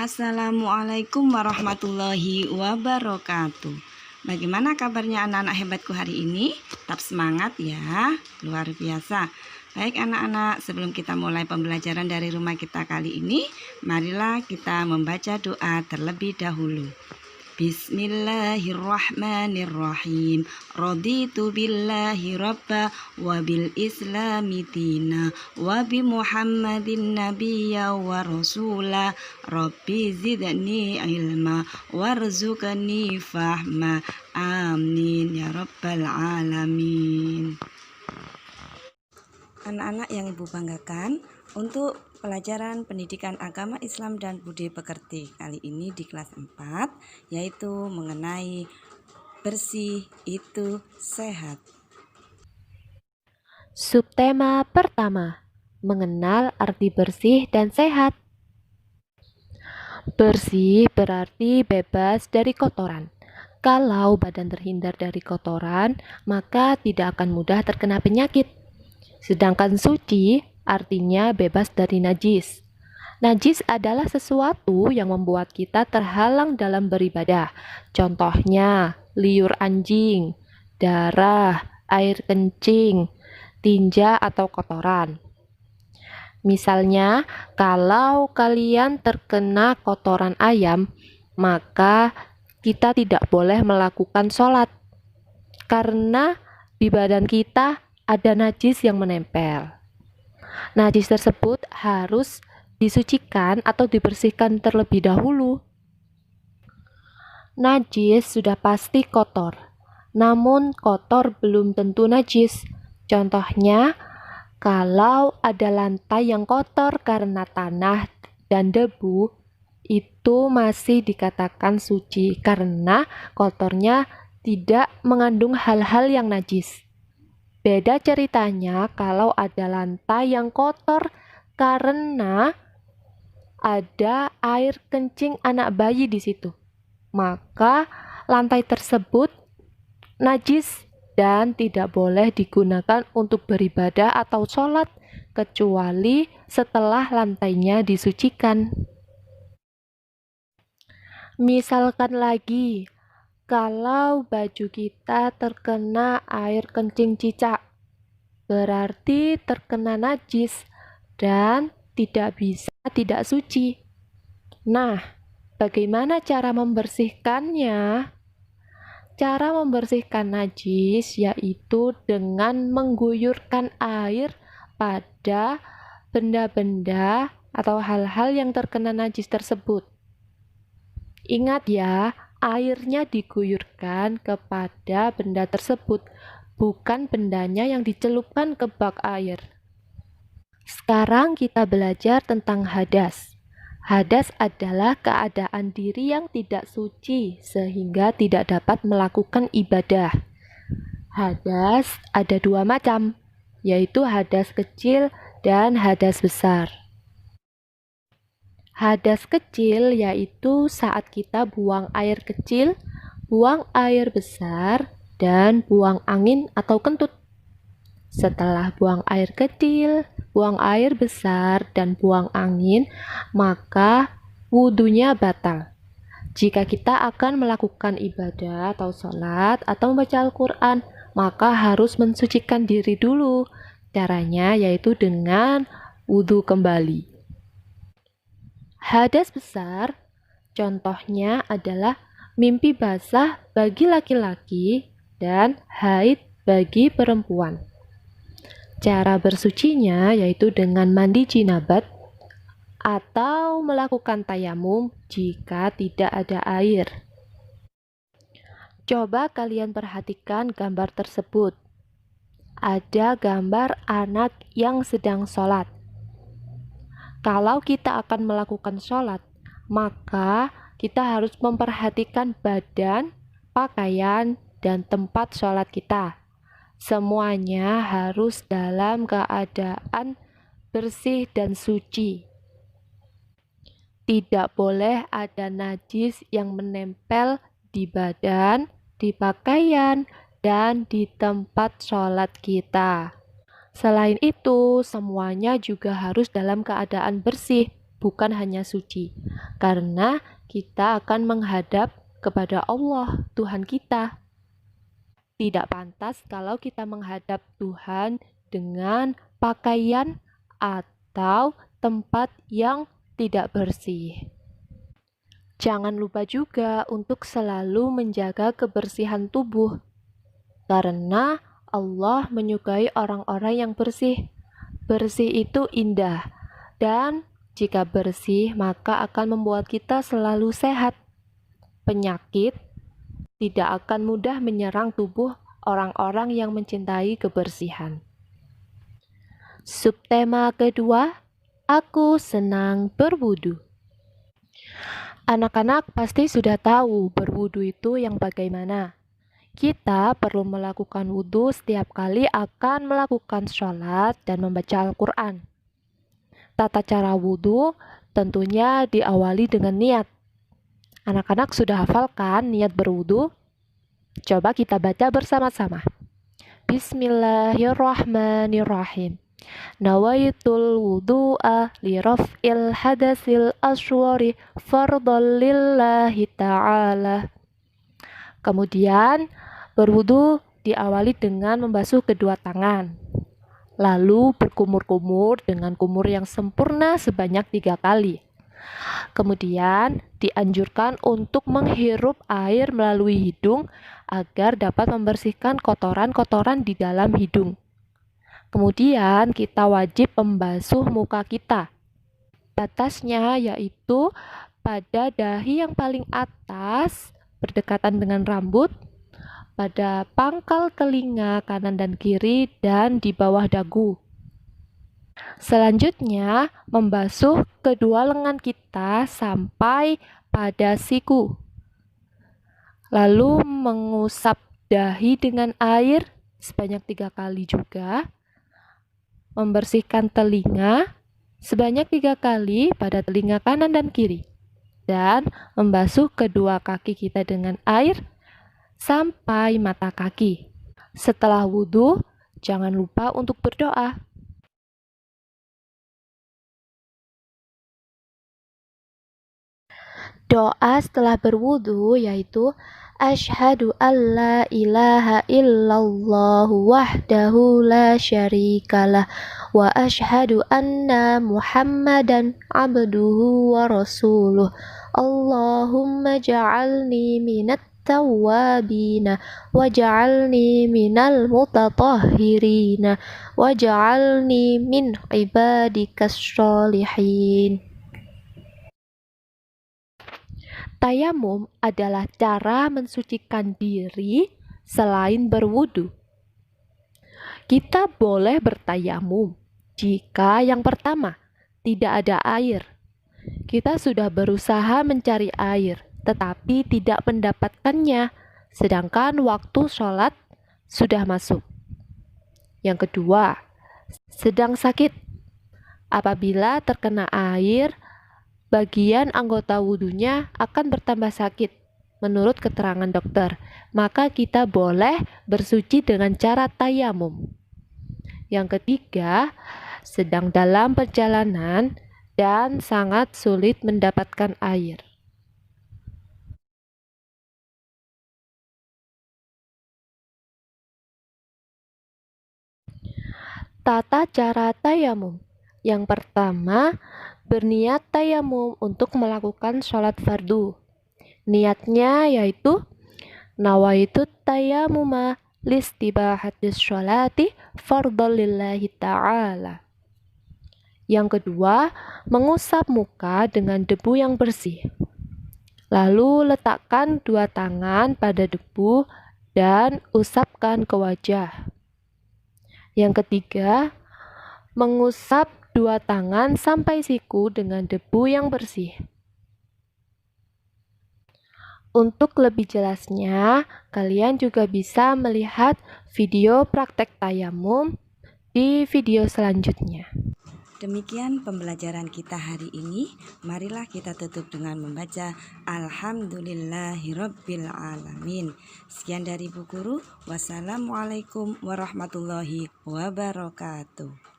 Assalamualaikum warahmatullahi wabarakatuh. Bagaimana kabarnya anak-anak hebatku hari ini? Tetap semangat ya, luar biasa. Baik anak-anak, sebelum kita mulai pembelajaran dari rumah kita kali ini, marilah kita membaca doa terlebih dahulu. Bismillahirrahmanirrahim. Raditu billahi rabba wa bil islami dina wa bi Muhammadin nabiyya wa rasula. Rabbi zidni ilma warzuqni fahma. Amin ya rabbal alamin. Anak-anak yang Ibu banggakan, untuk pelajaran pendidikan agama Islam dan budi pekerti kali ini di kelas 4, yaitu mengenai bersih itu sehat. Subtema pertama, mengenal arti bersih dan sehat. Bersih berarti bebas dari kotoran. Kalau badan terhindar dari kotoran, maka tidak akan mudah terkena penyakit. Sedangkan suci artinya bebas dari najis. Najis adalah sesuatu yang membuat kita terhalang dalam beribadah. Contohnya, liur anjing, darah, air kencing, tinja atau kotoran. Misalnya, kalau kalian terkena kotoran ayam, maka kita tidak boleh melakukan sholat karena di badan kita ada najis yang menempel. Najis tersebut harus disucikan atau dibersihkan terlebih dahulu. Najis sudah pasti kotor, namun kotor belum tentu najis. Contohnya, kalau ada lantai yang kotor karena tanah dan debu, itu masih dikatakan suci karena kotornya tidak mengandung hal-hal yang najis. Beda ceritanya kalau ada lantai yang kotor karena ada air kencing anak bayi di situ. Maka lantai tersebut najis dan tidak boleh digunakan untuk beribadah atau sholat kecuali setelah lantainya disucikan. Misalkan lagi, kalau baju kita terkena air kencing cicak, berarti terkena najis dan tidak bisa tidak suci. Nah, bagaimana cara membersihkannya? Cara membersihkan najis yaitu dengan mengguyurkan air pada benda-benda atau hal-hal yang terkena najis tersebut. Ingat ya, airnya diguyurkan kepada benda tersebut, bukan bendanya yang dicelupkan ke bak air. Sekarang kita belajar tentang hadas. Hadas adalah keadaan diri yang tidak suci sehingga tidak dapat melakukan ibadah. Hadas ada dua macam, yaitu hadas kecil dan hadas besar. Hadas kecil yaitu saat kita buang air kecil, buang air besar, dan buang angin atau kentut. Setelah buang air kecil, buang air besar, dan buang angin, maka wudhunya batal. Jika kita akan melakukan ibadah atau sholat atau membaca Al-Quran, maka harus mensucikan diri dulu. Caranya yaitu dengan wudhu kembali. Hadas besar, contohnya adalah mimpi basah bagi laki-laki dan haid bagi perempuan. Cara bersucinya yaitu dengan mandi jinabat atau melakukan tayamum jika tidak ada air. Coba kalian perhatikan gambar tersebut. Ada gambar anak yang sedang sholat. Kalau kita akan melakukan sholat, maka kita harus memperhatikan badan, pakaian, dan tempat sholat kita. Semuanya harus dalam keadaan bersih dan suci. Tidak boleh ada najis yang menempel di badan, di pakaian, dan di tempat sholat kita. Selain itu, semuanya juga harus dalam keadaan bersih. bukan hanya suci, karena kita akan menghadap kepada Allah, Tuhan kita. Tidak pantas kalau kita menghadap Tuhan dengan pakaian atau tempat yang tidak bersih. Jangan lupa juga untuk selalu menjaga kebersihan tubuh, karena Allah menyukai orang-orang yang bersih. Bersih itu indah, dan jika bersih maka akan membuat kita selalu sehat. Penyakit tidak akan mudah menyerang tubuh orang-orang yang mencintai kebersihan. Subtema kedua, aku senang berwudu. Anak-anak pasti sudah tahu berwudu itu yang bagaimana. Kita perlu melakukan wudu setiap kali akan melakukan sholat dan membaca Al-Quran. Tata cara wudu tentunya diawali dengan niat. Anak-anak sudah hafal kan niat berwudu? Coba kita baca bersama-sama. Bismillahirrahmanirrahim. Nawaitul wudu'a li raf'il hadasil aswari fardhan lillahi ta'ala. Kemudian berwudu diawali dengan membasuh kedua tangan, lalu berkumur-kumur dengan kumur yang sempurna sebanyak 3 kali. Kemudian dianjurkan untuk menghirup air melalui hidung agar dapat membersihkan kotoran-kotoran di dalam hidung. Kemudian kita wajib membasuh muka kita. Batasnya yaitu pada dahi yang paling atas berdekatan dengan rambut, pada pangkal telinga kanan dan kiri, dan di bawah dagu. Selanjutnya, membasuh kedua lengan kita sampai pada siku. Lalu mengusap dahi dengan air sebanyak 3 kali juga. Membersihkan telinga sebanyak 3 kali pada telinga kanan dan kiri. Dan membasuh kedua kaki kita dengan air sampai mata kaki. Setelah wudhu, jangan lupa untuk berdoa. Doa setelah berwudhu yaitu Asyhadu an la ilaha illallah wahdahu la syarikalah wa asyhadu anna Muhammadan abduhu wa rasuluh. Allahumma ja'alni minat tawwabina waj'alni minal mutatahhirina waj'alni min ibadikas sholihin. Tayamum adalah cara mensucikan diri selain berwudu. Kita boleh bertayamum jika yang pertama tidak ada air. Kita sudah berusaha mencari air, tetapi tidak mendapatkannya, sedangkan waktu sholat sudah masuk. Yang kedua, sedang sakit. Apabila terkena air, bagian anggota wudhunya akan bertambah sakit. Menurut keterangan dokter, maka kita boleh bersuci dengan cara tayamum. Yang ketiga, sedang dalam perjalanan dan sangat sulit mendapatkan air. Tata cara tayamum. Yang pertama, berniat tayamum untuk melakukan sholat fardu. Niatnya yaitu nawaitu tayamuma listibahatis sholati fardhan lillahi ta'ala. Yang kedua, mengusap muka dengan debu yang bersih. Lalu letakkan 2 tangan pada debu dan usapkan ke wajah. Yang ketiga, mengusap 2 tangan sampai siku dengan debu yang bersih. Untuk lebih jelasnya, kalian juga bisa melihat video praktek tayamum di video selanjutnya. Demikian pembelajaran kita hari ini. Marilah kita tutup dengan membaca Alhamdulillahirabbil alamin. Sekian dari Bu Guru. Wassalamualaikum warahmatullahi wabarakatuh.